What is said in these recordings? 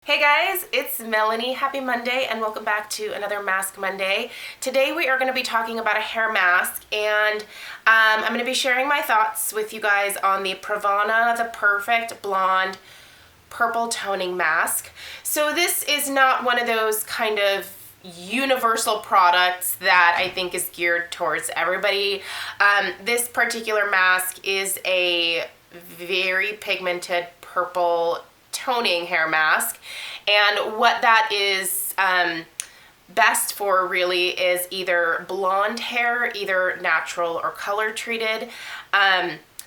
Hey guys, it's Melanie. Happy Monday and welcome back to another Mask Monday. Today we are going to be talking about a hair mask and I'm going to be sharing my thoughts with you guys on the Pravana The Perfect Blonde Purple Toning Mask. So this is not one of those kind of universal products that I think is geared towards everybody. This particular mask is a very pigmented purple toning hair mask, and what that is best for really is either blonde hair, either natural or color treated,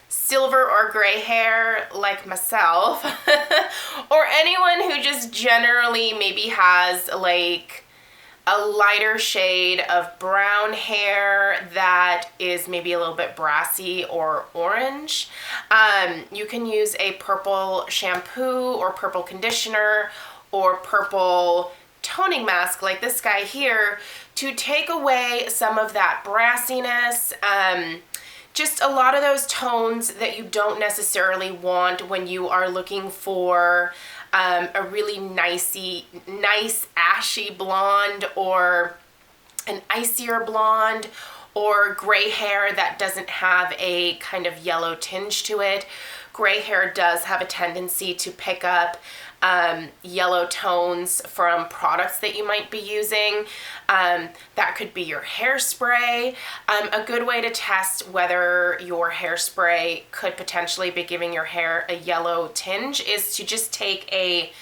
silver or gray hair like myself, or anyone who just generally maybe has like a lighter shade of brown hair that is maybe a little bit brassy or orange. You can use a purple shampoo or purple conditioner or purple toning mask like this guy here to take away some of that brassiness, just a lot of those tones that you don't necessarily want when you are looking for a really nice ashy blonde or an icier blonde or gray hair that doesn't have a kind of yellow tinge to it. Gray hair does have a tendency to pick up yellow tones from products that you might be using. That could be your hairspray. A good way to test whether your hairspray could potentially be giving your hair a yellow tinge is to just take a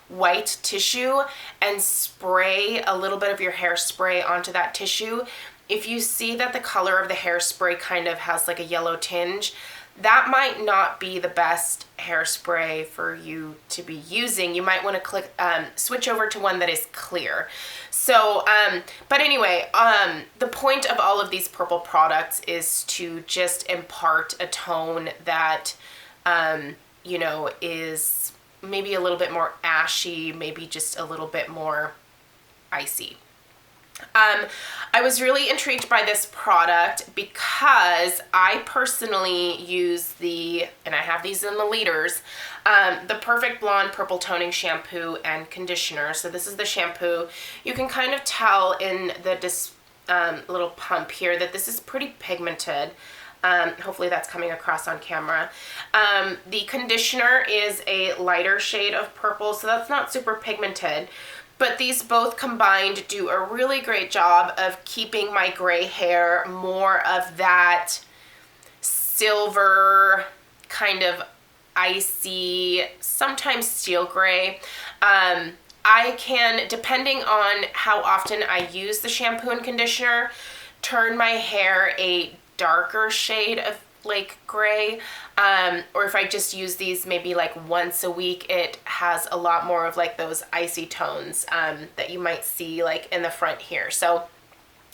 white tissue and spray a little bit of your hairspray onto that tissue. If you see that the color of the hairspray kind of has like a yellow tinge, that might not be the best hairspray for you to be using. You might want to switch over to one that is clear. So, but anyway, the point of all of these purple products is to just impart a tone that, is maybe a little bit more ashy, maybe just a little bit more icy. I was really intrigued by this product because I personally use and I have these in the liters, the Perfect Blonde Purple Toning Shampoo and Conditioner. So this is the shampoo. You can kind of tell in this little pump here that this is pretty pigmented. Hopefully that's coming across on camera. The conditioner is a lighter shade of purple, so that's not super pigmented. But these both combined do a really great job of keeping my gray hair more of that silver, kind of icy, sometimes steel gray. I can, depending on how often I use the shampoo and conditioner, turn my hair a darker shade of like gray, or if I just use these maybe like once a week, it has a lot more of like those icy tones that you might see like in the front here. So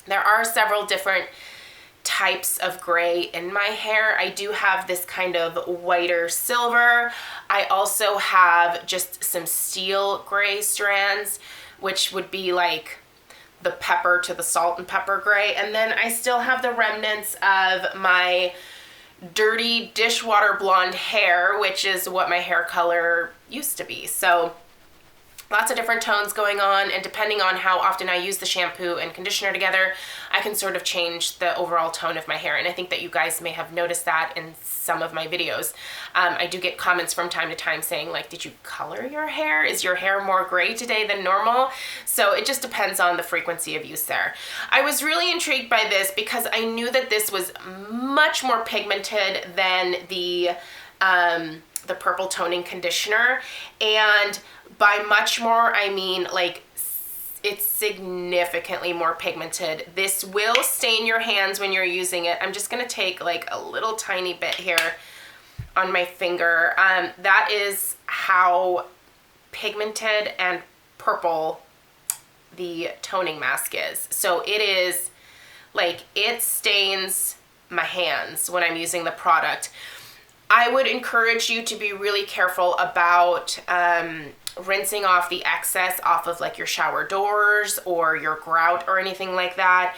there are several different types of gray in my hair. I do have this kind of whiter silver. I also have just some steel gray strands, which would be like the pepper to the salt and pepper gray. And then I still have the remnants of my dirty dishwater blonde hair, which is what my hair color used to be. So lots of different tones going on, and depending on how often I use the shampoo and conditioner together, I can sort of change the overall tone of my hair. And I think that you guys may have noticed that in some of my videos. I do get comments from time to time saying like, did you color your hair? Is your hair more gray today than normal? So it just depends on the frequency of use there. I was really intrigued by this because I knew that this was much more pigmented than the purple toning conditioner, and by much more I mean like it's significantly more pigmented. This will stain your hands when you're using it. I'm just gonna take like a little tiny bit here on my finger. That is how pigmented and purple the toning mask is. So it is like, it stains my hands when I'm using the product. I would encourage you to be really careful about rinsing off the excess off of like your shower doors or your grout or anything like that.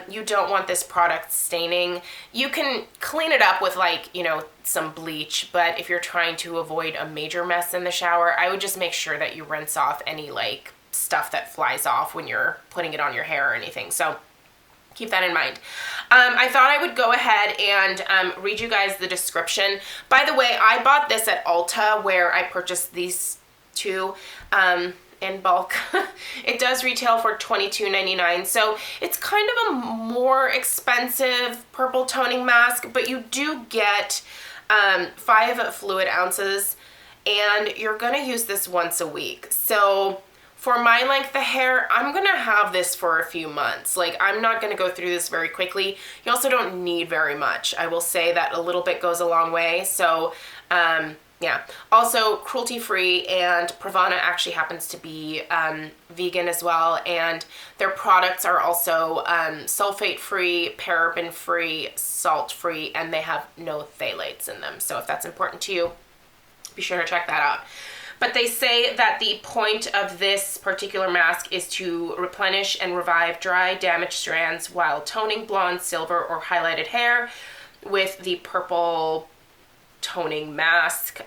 You don't want this product staining. You can clean it up with like, some bleach, but if you're trying to avoid a major mess in the shower, I would just make sure that you rinse off any like stuff that flies off when you're putting it on your hair or anything. So keep that in mind. I thought I would go ahead and read you guys the description. By the way, I bought this at Ulta where I purchased these two in bulk. It does retail for $22.99, so it's kind of a more expensive purple toning mask, but you do get 5 fluid ounces, and you're gonna use this once a week. So for my length of hair, I'm gonna have this for a few months. Like, I'm not gonna go through this very quickly. You also don't need very much. I will say that a little bit goes a long way. So, yeah. Also, cruelty-free, and Pravana actually happens to be vegan as well, and their products are also sulfate-free, paraben-free, salt-free, and they have no phthalates in them. So if that's important to you, be sure to check that out. But they say that the point of this particular mask is to replenish and revive dry, damaged strands while toning blonde, silver, or highlighted hair with the purple toning mask.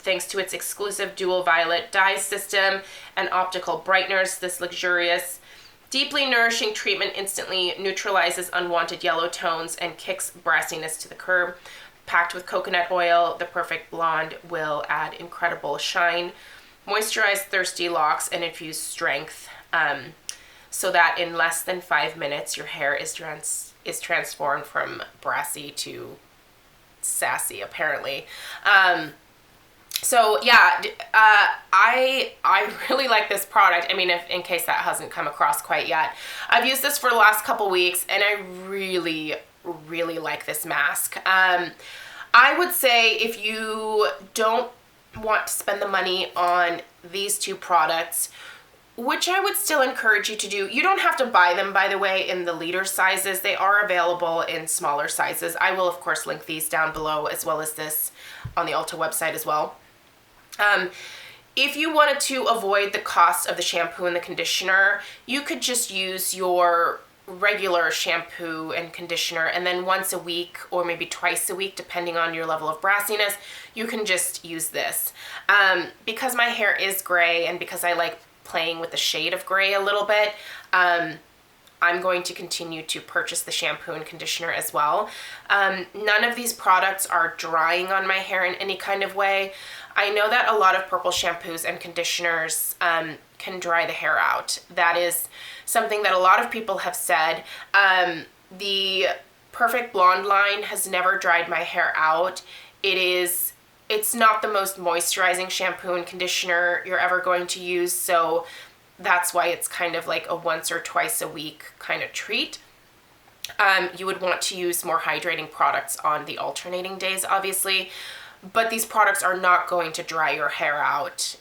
Thanks to its exclusive dual violet dye system and optical brighteners, this luxurious, deeply nourishing treatment instantly neutralizes unwanted yellow tones and kicks brassiness to the curb. Packed with coconut oil, the perfect blonde will add incredible shine, moisturize thirsty locks, and infuse strength, so that in less than 5 minutes your hair is transformed from brassy to sassy, apparently. So yeah, I really like this product. I mean, if in case that hasn't come across quite yet, I've used this for the last couple weeks, and I really like this mask. I would say if you don't want to spend the money on these two products, which I would still encourage you to do. You don't have to buy them, by the way, in the liter sizes. They are available in smaller sizes. I will, of course, link these down below, as well as this on the Ulta website as well. If you wanted to avoid the cost of the shampoo and the conditioner, you could just use your regular shampoo and conditioner, and then once a week or maybe twice a week, depending on your level of brassiness, you can just use this. Because my hair is gray, and because I like playing with the shade of gray a little bit, I'm going to continue to purchase the shampoo and conditioner as well. None of these products are drying on my hair in any kind of way. I know that a lot of purple shampoos and conditioners can dry the hair out. That is something that a lot of people have said. The Perfect Blonde line has never dried my hair out. It's not the most moisturizing shampoo and conditioner you're ever going to use, so that's why it's kind of like a once or twice a week kind of treat. You would want to use more hydrating products on the alternating days, obviously, but these products are not going to dry your hair out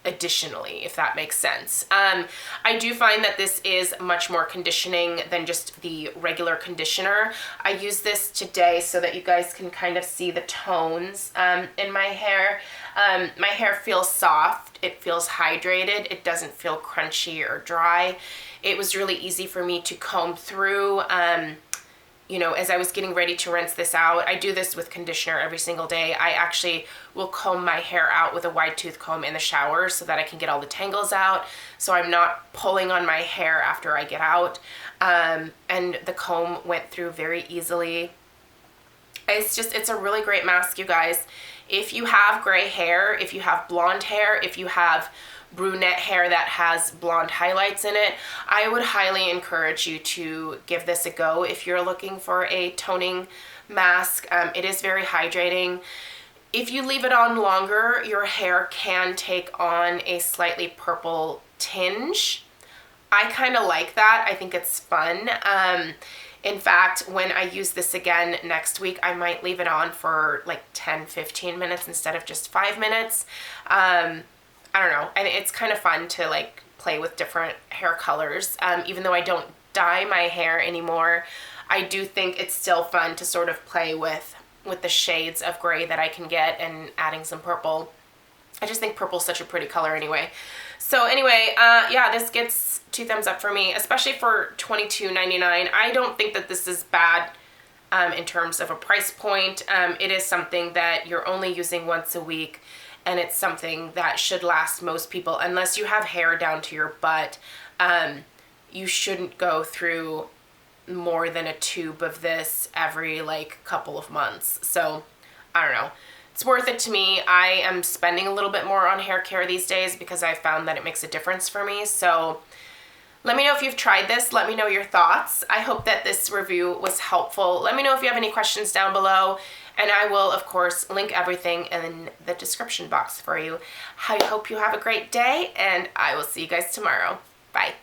additionally, if that makes sense. I do find that this is much more conditioning than just the regular conditioner. I use this today so that you guys can kind of see the tones in my hair. My hair feels soft, it feels hydrated, it doesn't feel crunchy or dry. It was really easy for me to comb through. As I was getting ready to rinse this out, I do this with conditioner every single day. I actually will comb my hair out with a wide tooth comb in the shower so that I can get all the tangles out, so I'm not pulling on my hair after I get out. And the comb went through very easily. It's a really great mask, you guys. If you have gray hair, if you have blonde hair, if you have brunette hair that has blonde highlights in it, I would highly encourage you to give this a go if you're looking for a toning mask. It is very hydrating. If you leave it on longer, your hair can take on a slightly purple tinge. I kind of like that. I think it's fun. In fact, when I use this again next week, I might leave it on for like 10-15 minutes instead of just 5 minutes. I don't know, and it's kind of fun to like play with different hair colors. Even though I don't dye my hair anymore, I do think it's still fun to sort of play with the shades of gray that I can get and adding some purple. I just think purple's such a pretty color anyway. So anyway, yeah, this gets 2 thumbs up for me, especially for $22.99. I don't think that this is bad in terms of a price point. It is something that you're only using once a week, and it's something that should last most people. Unless you have hair down to your butt, you shouldn't go through more than a tube of this every like couple of months. So I don't know. It's worth it to me. I am spending a little bit more on hair care these days because I found that it makes a difference for me. So let me know if you've tried this. Let me know your thoughts. I hope that this review was helpful. Let me know if you have any questions down below, and I will, of course, link everything in the description box for you. I hope you have a great day, and I will see you guys tomorrow. Bye.